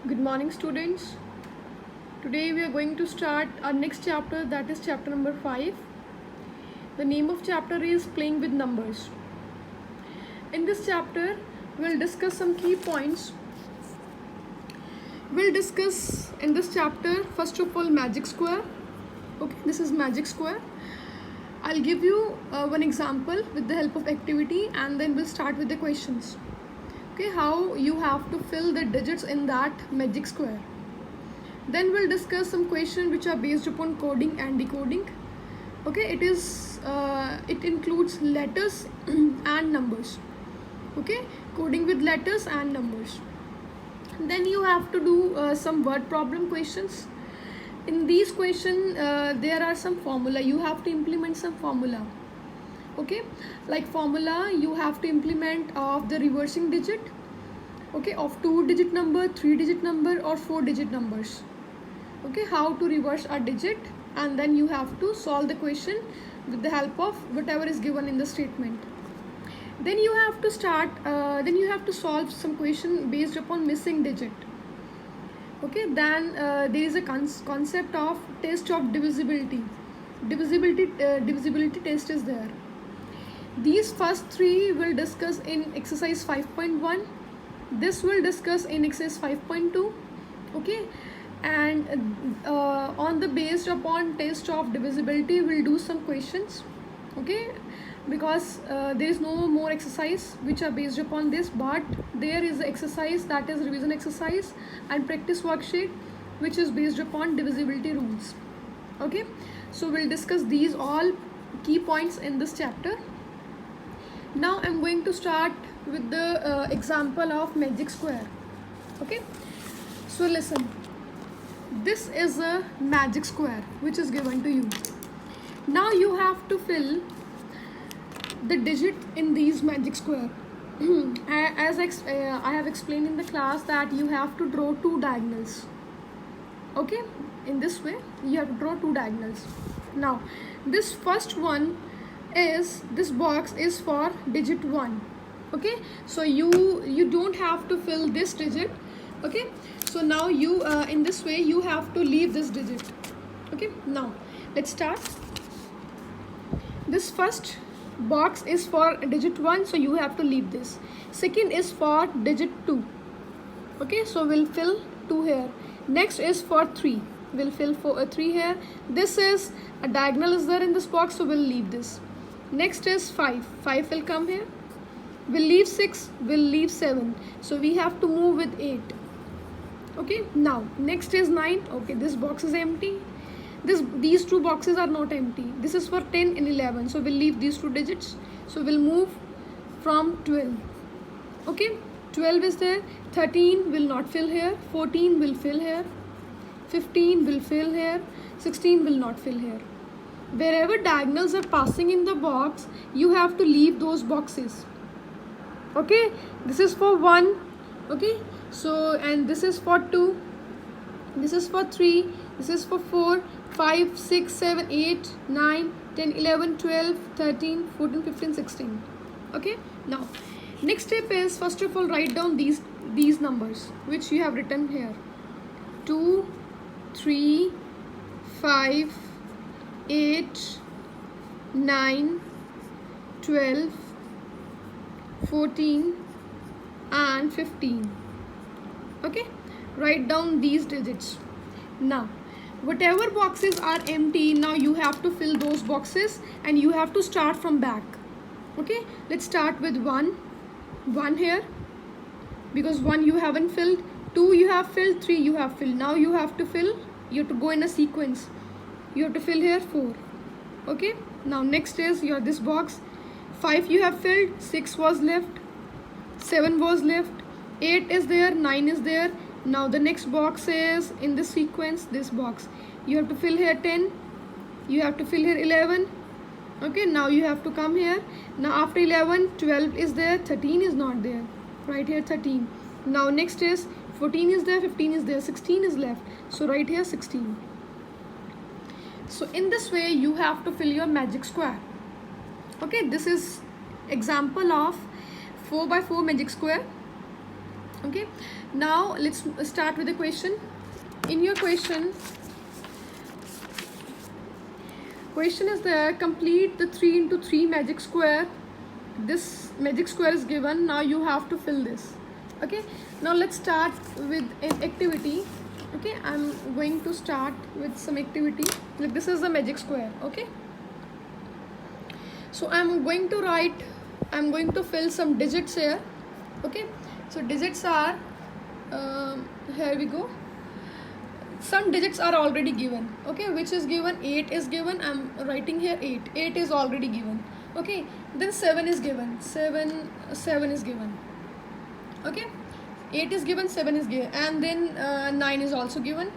Good morning, students. Today we are going to start our next chapter, that is chapter number 5. The name of chapter is Playing with Numbers. In this chapter, we'll discuss some key points. We'll discuss in this chapter, first of all, magic square. Okay, this is magic square. I'll give you one example with the help of activity, and then we'll start with the questions. Okay, how you have to fill the digits in that magic square. Then we'll discuss some questions which are based upon coding and decoding. Okay, it includes letters and numbers. Okay, coding with letters and numbers. Then you have to do some word problem questions. In these questions there are some formula. You have to implement some formula. Okay, like formula you have to implement of the reversing digit, okay, of 2-digit number, 3-digit number, or 4-digit numbers. Okay, how to reverse a digit, and then you have to solve the question with the help of whatever is given in the statement. Then you have to solve some question based upon missing digit. Okay, then there is a concept of test of divisibility. Divisibility test is there. These first three will discuss in exercise 5.1. This will discuss in exercise 5.2. Okay, and on the based upon test of divisibility we'll do some questions. Okay, because there is no more exercise which are based upon this, but there is exercise, that is revision exercise and practice worksheet, which is based upon divisibility rules. Okay, so we'll discuss these all key points in this chapter. Now I'm going to start with the example of magic square. Okay, so listen, this is a magic square which is given to you. Now you have to fill the digit in these magic square. As I have explained in the class that you have to draw two diagonals. Okay, in this way you have to draw two diagonals. Now this first one is, this box is for digit 1. Okay, so you don't have to fill this digit. Okay, so now you in this way you have to leave this digit. Okay, now let's start. This first box is for digit 1, so you have to leave this. Second is for digit 2. Okay, so we'll fill 2 here. Next is for 3, we'll fill for 3 here. This is a diagonal is there in this box, so we'll leave this. Next is 5 will come here. We'll leave 6, we'll leave 7, so we have to move with 8. Okay, now next is 9. Okay, this box is empty. These two boxes are not empty. This is for 10 and 11, so we'll leave these two digits. So we'll move from 12. Okay, 12 is there. 13 will not fill here. 14 will fill here. 15 will fill here. 16 will not fill here. Wherever diagonals are passing in the box, you have to leave those boxes. Okay, this is for 1. Okay, so and this is for 2, this is for 3, this is for 4, 5, 6, 7, 8, 9, 10, 11, 12, 13, 14, 15, 16. Okay, now next step is, first of all, write down these numbers which you have written here: 2, 3, 5, 8, 9, 12, 14 and 15. Okay, write down these digits. Now whatever boxes are empty, now you have to fill those boxes and you have to start from back. Okay, let's start with 1 here, because 1 you haven't filled, 2 you have filled, 3 you have filled. Now you have to fill, you have to go in a sequence. You have to fill here 4. Okay, now next is your this box. 5 you have filled, 6 was left, 7 was left, 8 is there, 9 is there. Now the next box is in this sequence, this box. You have to fill here 10, you have to fill here 11. Okay, now you have to come here. Now after 11, 12 is there, 13 is not there. Right here 13. Now next is 14 is there, 15 is there, 16 is left. So right here 16. So in this way you have to fill your magic square. Okay, this is example of 4 by 4 magic square. Okay, now let's start with the question. In your question is there, complete the 3 into 3 magic square. This magic square is given. Now you have to fill this. Okay, now let's start with an activity. Okay, I'm going to start with some activity. Like this is the magic square. Okay, so I'm going to fill some digits here. Okay, so digits are here we go. Some digits are already given. Okay, which is given? 8 is given. I'm writing here 8 is already given. Okay, then 7 is given. 7 is given. Okay, 8 is given, 7 is given, and then 9 is also given.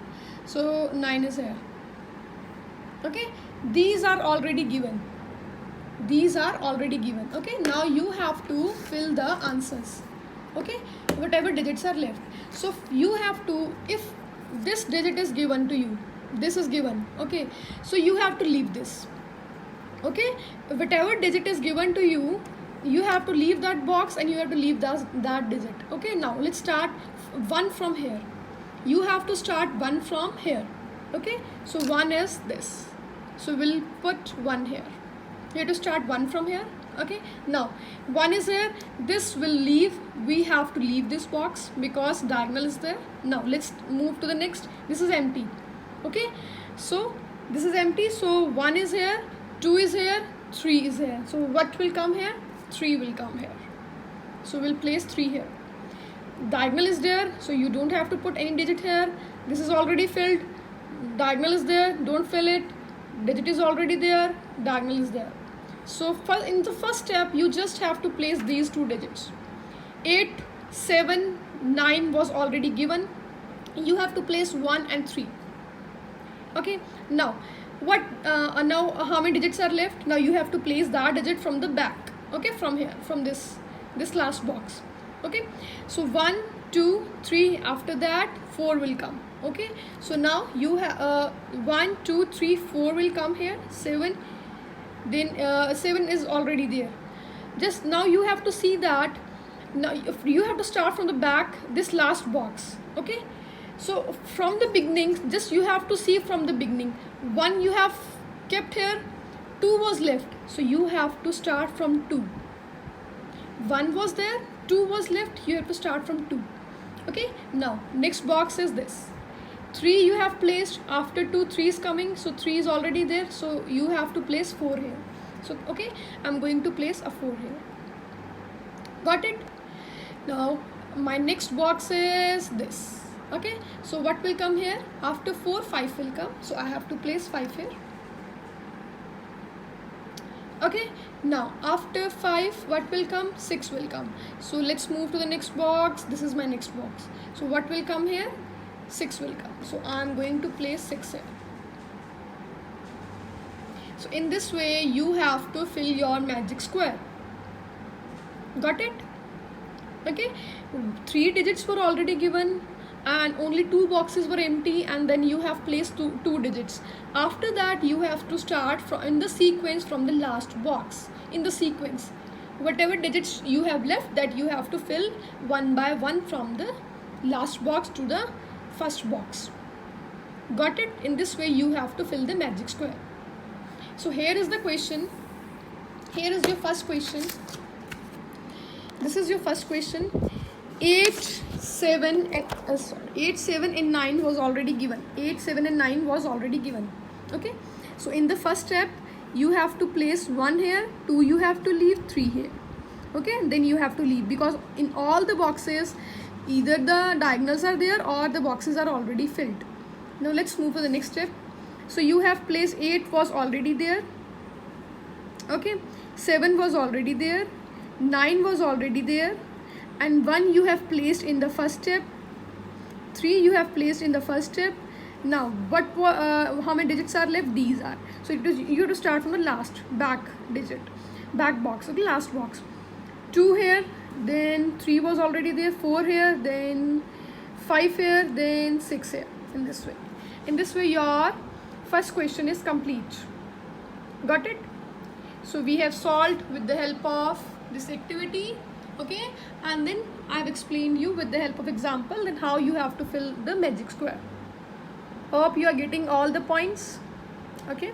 So 9 is here. Okay, these are already given. Okay, now you have to fill the answers. Okay, whatever digits are left. So you have to, if this digit is given to you, this is given. Okay, so you have to leave this. Okay, whatever digit is given to you, you have to leave that box and you have to leave that digit. Okay, now let's start 1 from here. You have to start 1 from here. Okay, so 1 is this, so we'll put 1 here. You have to start 1 from here. Okay, now 1 is here. This will leave. We have to leave this box because diagonal is there. Now let's move to the next. This is empty. Okay, so this is empty, so 1 is here, 2 is here, 3 is here. So what will come here? 3 will come here. So we'll place 3 here. Diagonal is there, so you don't have to put any digit here. This is already filled. Diagonal is there, don't fill it. Digit is already there, diagonal is there. So in the first step, you just have to place these 2 digits. 8, 7, 9 was already given. You have to place 1 and 3. Okay, now now how many digits are left? Now you have to place that digit from the back. Okay, from here, from this last box. Okay, so 1, 2, 3, after that 4 will come. Okay, so now you have 1, 2, 3, 4 will come here. 7, then 7 is already there. Just now you have to see that. Now you have to start from the back, this last box. Okay, so from the beginning, just you have to see from the beginning. 1 you have kept here, 2 was left, so you have to start from 2. 1 was there, 2 was left, you have to start from 2. Okay, now next box is this. 3 you have placed, after 2 3 is coming, so 3 is already there, so you have to place 4 here. So okay, I'm going to place a 4 here. Got it? Now my next box is this. Okay, so what will come here? After 4 5 will come, so I have to place 5 here. Okay, now after 5 what will come? 6 will come. So let's move to the next box. This is my next box. So what will come here? 6 will come. So I'm going to place 6 here. So in this way you have to fill your magic square. Got it? Okay, 3 digits were already given and only 2 boxes were empty, and then you have placed two digits. After that you have to start in the sequence from the last box. In the sequence, whatever digits you have left, that you have to fill one by one from the last box to the first box. Got it? In this way you have to fill the magic square. So here is the question. Here is your first question. This is your first question. 8, 7 and 9 was already given. 8, 7 and 9 was already given. Okay, so in the first step you have to place 1 here, 2 you have to leave, 3 here. Okay, then you have to leave, because in all the boxes either the diagonals are there or the boxes are already filled. Now let's move to the next step. So you have placed 8 was already there. Okay, 7 was already there, 9 was already there, and 1 you have placed in the first step, 3 you have placed in the first step. Now what how many digits are left? These are. So you have to start from the last back box. Okay, last box. 2 here, then 3 was already there, 4 here, then 5 here, then 6 here. In this way your first question is complete. Got it? So we have solved with the help of this activity. Okay, and then I've explained you with the help of example that how you have to fill the magic square. Hope you are getting all the points. Okay.